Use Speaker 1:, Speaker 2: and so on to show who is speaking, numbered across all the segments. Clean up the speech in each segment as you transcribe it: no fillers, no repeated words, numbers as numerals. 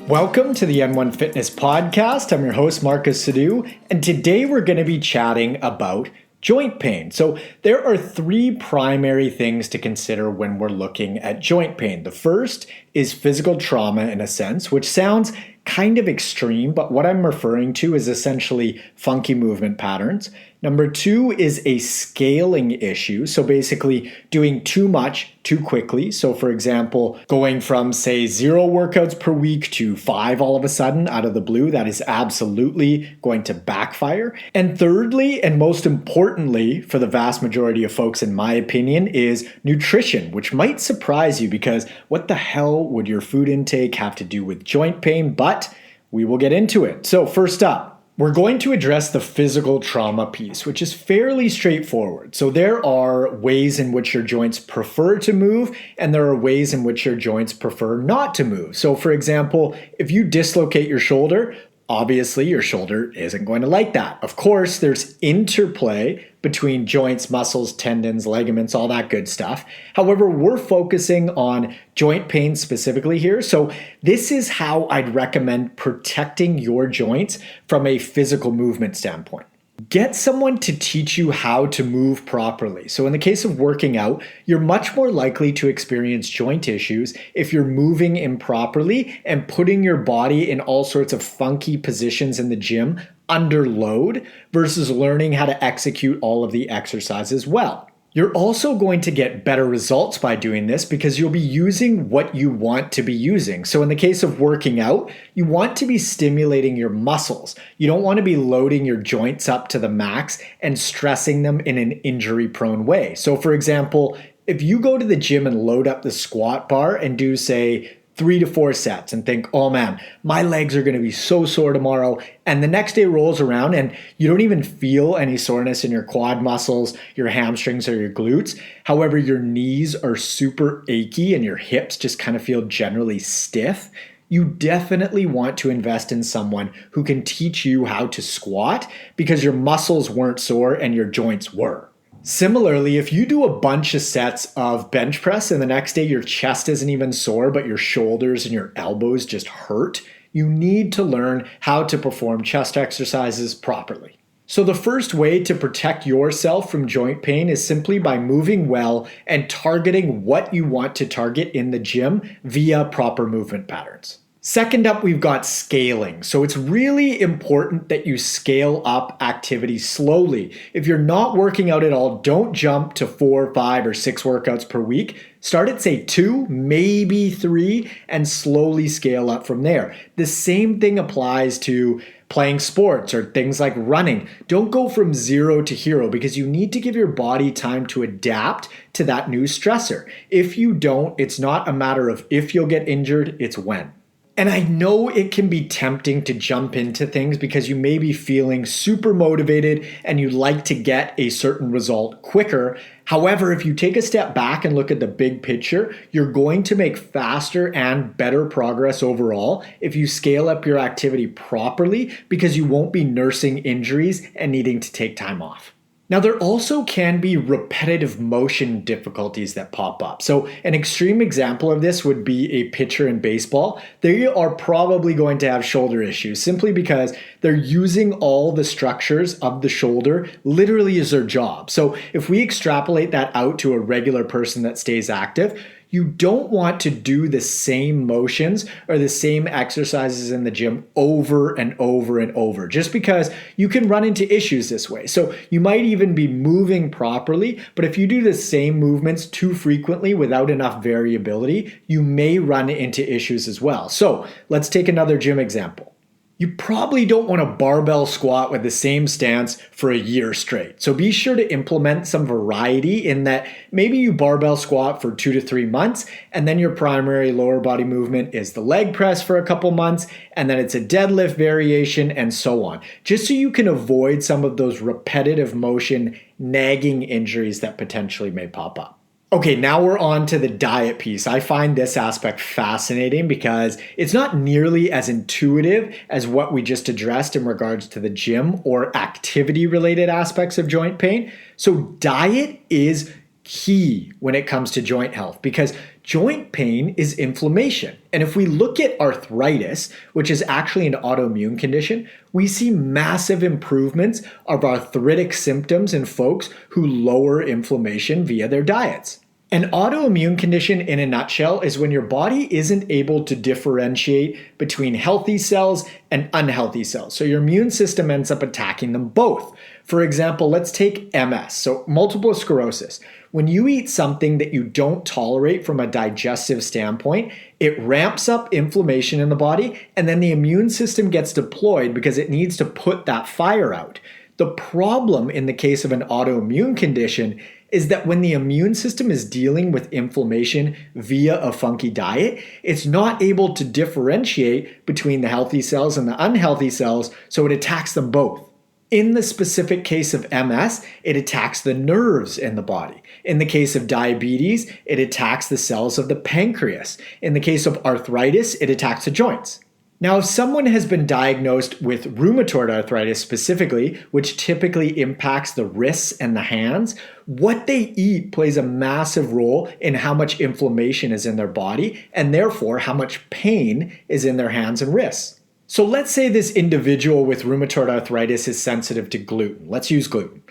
Speaker 1: Welcome to the N1 Fitness Podcast. I'm your host, Marcus Sadu, and today we're going to be chatting about joint pain. So there are three primary things to consider when we're looking at joint pain. The first is physical trauma in a sense, which sounds kind of extreme, but what I'm referring to is essentially funky movement patterns. Number two is a scaling issue. So basically doing too much too quickly. So for example, going from say 0 workouts per week to 5 all of a sudden out of the blue, that is absolutely going to backfire. And thirdly, and most importantly for the vast majority of folks in my opinion, is nutrition, which might surprise you because what the hell would your food intake have to do with joint pain? But we will get into it. So first up, we're going to address the physical trauma piece, which is fairly straightforward. So there are ways in which your joints prefer to move, and there are ways in which your joints prefer not to move. So for example, if you dislocate your shoulder, obviously your shoulder isn't going to like that. Of course, there's interplay between joints, muscles, tendons, ligaments, all that good stuff. However, we're focusing on joint pain specifically here. So this is how I'd recommend protecting your joints from a physical movement standpoint. Get someone to teach you how to move properly. So in the case of working out, you're much more likely to experience joint issues if you're moving improperly and putting your body in all sorts of funky positions in the gym under load versus learning how to execute all of the exercises well. You're also going to get better results by doing this because you'll be using what you want to be using. So in the case of working out, you want to be stimulating your muscles. You don't want to be loading your joints up to the max and stressing them in an injury-prone way. So for example, if you go to the gym and load up the squat bar and do say 3 to 4 sets and think, oh man, my legs are going to be so sore tomorrow. And the next day rolls around and you don't even feel any soreness in your quad muscles, your hamstrings, or your glutes. However, your knees are super achy and your hips just kind of feel generally stiff. You definitely want to invest in someone who can teach you how to squat because your muscles weren't sore and your joints were. Similarly, if you do a bunch of sets of bench press and the next day your chest isn't even sore, but your shoulders and your elbows just hurt, you need to learn how to perform chest exercises properly. So the first way to protect yourself from joint pain is simply by moving well and targeting what you want to target in the gym via proper movement patterns. Second up, we've got scaling. So it's really important that you scale up activity slowly. If you're not working out at all, don't jump to 4, 5, or 6 workouts per week. Start at say 2, maybe 3, and slowly scale up from there. The same thing applies to playing sports or things like running. Don't go from 0 to hero because you need to give your body time to adapt to that new stressor. If you don't, it's not a matter of if you'll get injured, it's when. And I know it can be tempting to jump into things because you may be feeling super motivated and you like to get a certain result quicker. However, if you take a step back and look at the big picture, you're going to make faster and better progress overall if you scale up your activity properly because you won't be nursing injuries and needing to take time off. Now, there also can be repetitive motion difficulties that pop up. So an extreme example of this would be a pitcher in baseball. They are probably going to have shoulder issues simply because they're using all the structures of the shoulder literally as their job. So if we extrapolate that out to a regular person that stays active, you don't want to do the same motions or the same exercises in the gym over and over and over, just because you can run into issues this way. So you might even be moving properly, but if you do the same movements too frequently without enough variability, you may run into issues as well. So let's take another gym example. You probably don't want a barbell squat with the same stance for a year straight. So be sure to implement some variety in that maybe you barbell squat for 2 to 3 months, and then your primary lower body movement is the leg press for a couple months, and then it's a deadlift variation and so on, just so you can avoid some of those repetitive motion nagging injuries that potentially may pop up. Okay, now we're on to the diet piece. I find this aspect fascinating because it's not nearly as intuitive as what we just addressed in regards to the gym or activity-related aspects of joint pain. So diet is key when it comes to joint health because Joint pain is inflammation. And if we look at arthritis, which is actually an autoimmune condition, we see massive improvements of arthritic symptoms in folks who lower inflammation via their diets. An autoimmune condition in a nutshell is when your body isn't able to differentiate between healthy cells and unhealthy cells. So your immune system ends up attacking them both. For example, let's take MS, so multiple sclerosis. When you eat something that you don't tolerate from a digestive standpoint, it ramps up inflammation in the body, and then the immune system gets deployed because it needs to put that fire out. The problem in the case of an autoimmune condition is that when the immune system is dealing with inflammation via a funky diet, it's not able to differentiate between the healthy cells and the unhealthy cells, so it attacks them both. In the specific case of MS, it attacks the nerves in the body. In the case of diabetes, it attacks the cells of the pancreas. In the case of arthritis, it attacks the joints. Now, if someone has been diagnosed with rheumatoid arthritis specifically, which typically impacts the wrists and the hands, what they eat plays a massive role in how much inflammation is in their body, and therefore how much pain is in their hands and wrists. So let's say this individual with rheumatoid arthritis is sensitive to gluten. Let's use gluten.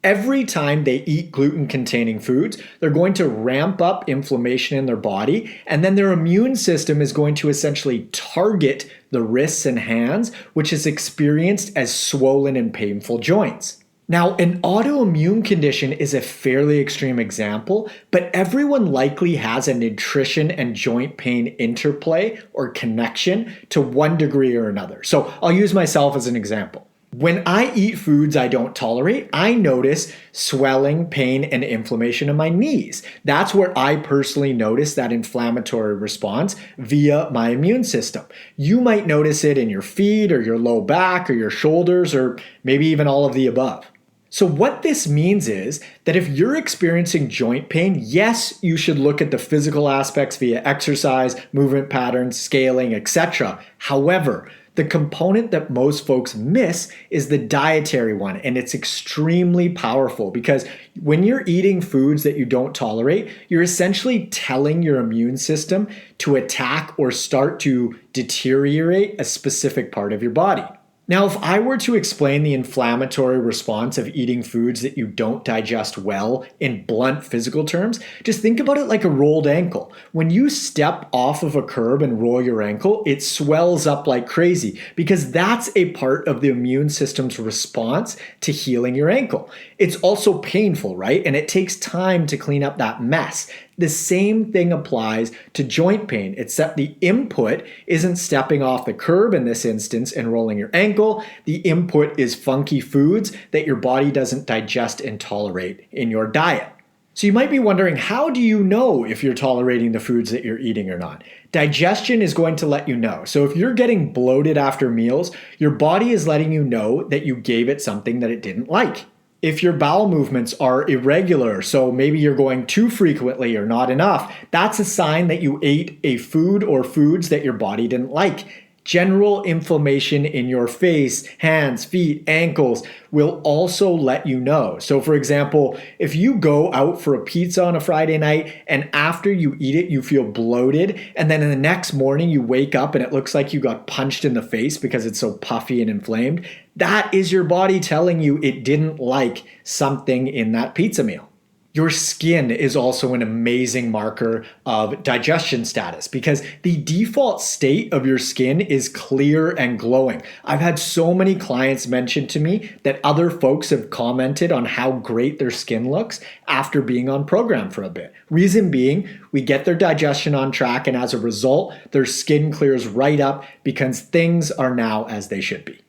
Speaker 1: Every time they eat gluten-containing foods, they're going to ramp up inflammation in their body, and then their immune system is going to essentially target the wrists and hands, which is experienced as swollen and painful joints. Now, an autoimmune condition is a fairly extreme example, but everyone likely has a nutrition and joint pain interplay or connection to one degree or another. So I'll use myself as an example. When I eat foods I don't tolerate, I notice swelling, pain, and inflammation in my knees. That's where I personally notice that inflammatory response via my immune system. You might notice it in your feet or your low back or your shoulders or maybe even all of the above. So what this means is that if you're experiencing joint pain, yes, you should look at the physical aspects via exercise, movement patterns, scaling, etc. However, the component that most folks miss is the dietary one, and it's extremely powerful because when you're eating foods that you don't tolerate, you're essentially telling your immune system to attack or start to deteriorate a specific part of your body. Now, if I were to explain the inflammatory response of eating foods that you don't digest well in blunt physical terms, just think about it like a rolled ankle. When you step off of a curb and roll your ankle, it swells up like crazy because that's a part of the immune system's response to healing your ankle. It's also painful, right? And it takes time to clean up that mess. The same thing applies to joint pain, except the input isn't stepping off the curb in this instance and rolling your ankle. The input is funky foods that your body doesn't digest and tolerate in your diet. So you might be wondering, how do you know if you're tolerating the foods that you're eating or not? Digestion is going to let you know. So if you're getting bloated after meals, your body is letting you know that you gave it something that it didn't like. If your bowel movements are irregular, so maybe you're going too frequently or not enough, that's a sign that you ate a food or foods that your body didn't like. General inflammation in your face, hands, feet, ankles will also let you know. So for example, if you go out for a pizza on a Friday night and after you eat it, you feel bloated, and then in the next morning you wake up and it looks like you got punched in the face because it's so puffy and inflamed, that is your body telling you it didn't like something in that pizza meal. Your skin is also an amazing marker of digestion status because the default state of your skin is clear and glowing. I've had so many clients mention to me that other folks have commented on how great their skin looks after being on program for a bit. Reason being, we get their digestion on track, and as a result, their skin clears right up because things are now as they should be.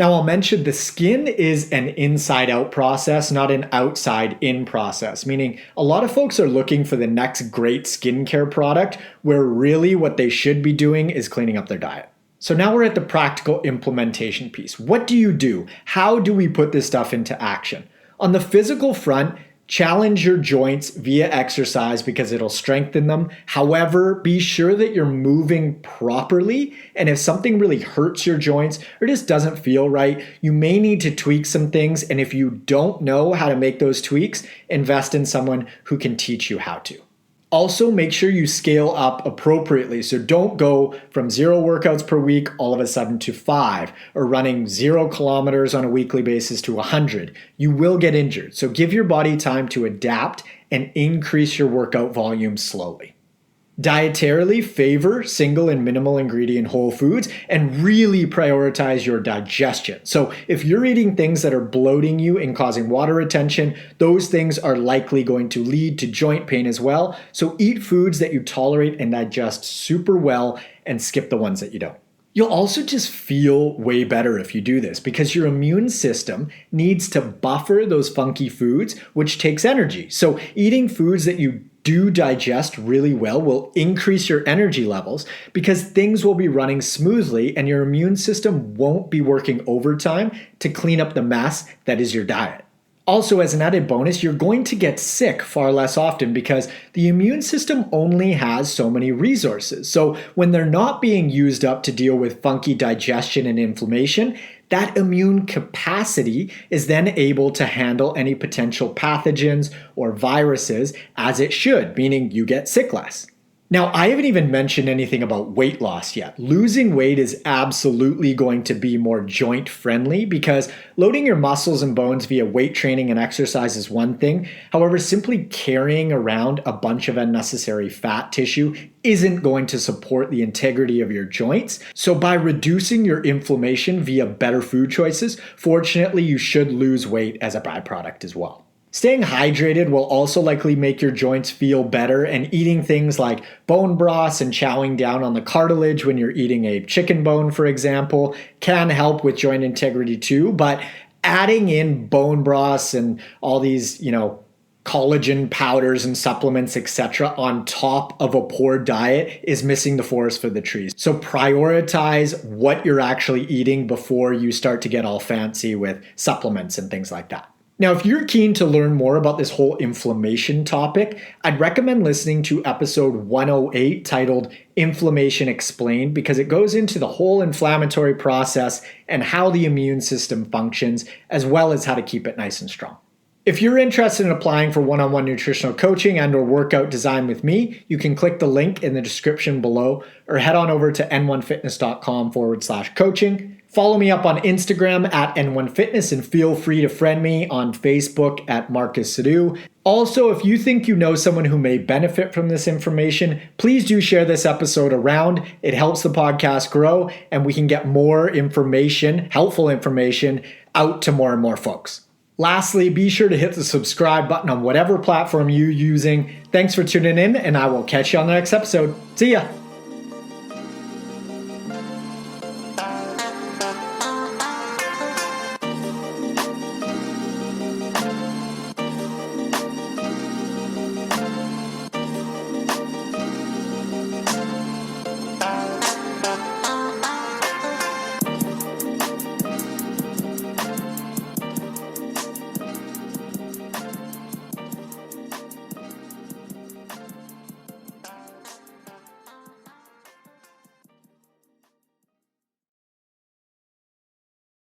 Speaker 1: Now, I'll mention the skin is an inside-out process, not an outside-in process, meaning a lot of folks are looking for the next great skincare product where really what they should be doing is cleaning up their diet. So now we're at the practical implementation piece. What do you do? How do we put this stuff into action? On the physical front, challenge your joints via exercise because it'll strengthen them. However, be sure that you're moving properly. And if something really hurts your joints or just doesn't feel right, you may need to tweak some things. And if you don't know how to make those tweaks, invest in someone who can teach you how to. Also, make sure you scale up appropriately. So don't go from 0 workouts per week all of a sudden to 5, or running 0 kilometers on a weekly basis to 100. You will get injured. So give your body time to adapt and increase your workout volume slowly. Dietarily, favor single and minimal ingredient whole foods and really prioritize your digestion. So if you're eating things that are bloating you and causing water retention, those things are likely going to lead to joint pain as well. So eat foods that you tolerate and digest super well and skip the ones that you don't. You'll also just feel way better if you do this because your immune system needs to buffer those funky foods, which takes energy. So eating foods that you do digest really well will increase your energy levels because things will be running smoothly and your immune system won't be working overtime to clean up the mess that is your diet. Also, as an added bonus, you're going to get sick far less often because the immune system only has so many resources. So when they're not being used up to deal with funky digestion and inflammation, that immune capacity is then able to handle any potential pathogens or viruses as it should, meaning you get sick less. Now, I haven't even mentioned anything about weight loss yet. Losing weight is absolutely going to be more joint friendly because loading your muscles and bones via weight training and exercise is one thing. However, simply carrying around a bunch of unnecessary fat tissue isn't going to support the integrity of your joints. So by reducing your inflammation via better food choices, fortunately, you should lose weight as a byproduct as well. Staying hydrated will also likely make your joints feel better, and eating things like bone broths and chowing down on the cartilage when you're eating a chicken bone, for example, can help with joint integrity too. But adding in bone broths and all these, collagen powders and supplements, etc., on top of a poor diet is missing the forest for the trees. So prioritize what you're actually eating before you start to get all fancy with supplements and things like that. Now, if you're keen to learn more about this whole inflammation topic, I'd recommend listening to episode 108 titled Inflammation Explained because it goes into the whole inflammatory process and how the immune system functions, as well as how to keep it nice and strong. If you're interested in applying for one-on-one nutritional coaching and or workout design with me, you can click the link in the description below or head on over to n1fitness.com/coaching. Follow me up on Instagram at N1Fitness and feel free to friend me on Facebook at Marcus Sadu. Also, if you think you know someone who may benefit from this information, please do share this episode around. It helps the podcast grow and we can get more information, helpful information, out to more and more folks. Lastly, be sure to hit the subscribe button on whatever platform you're using. Thanks for tuning in and I will catch you on the next episode. See ya.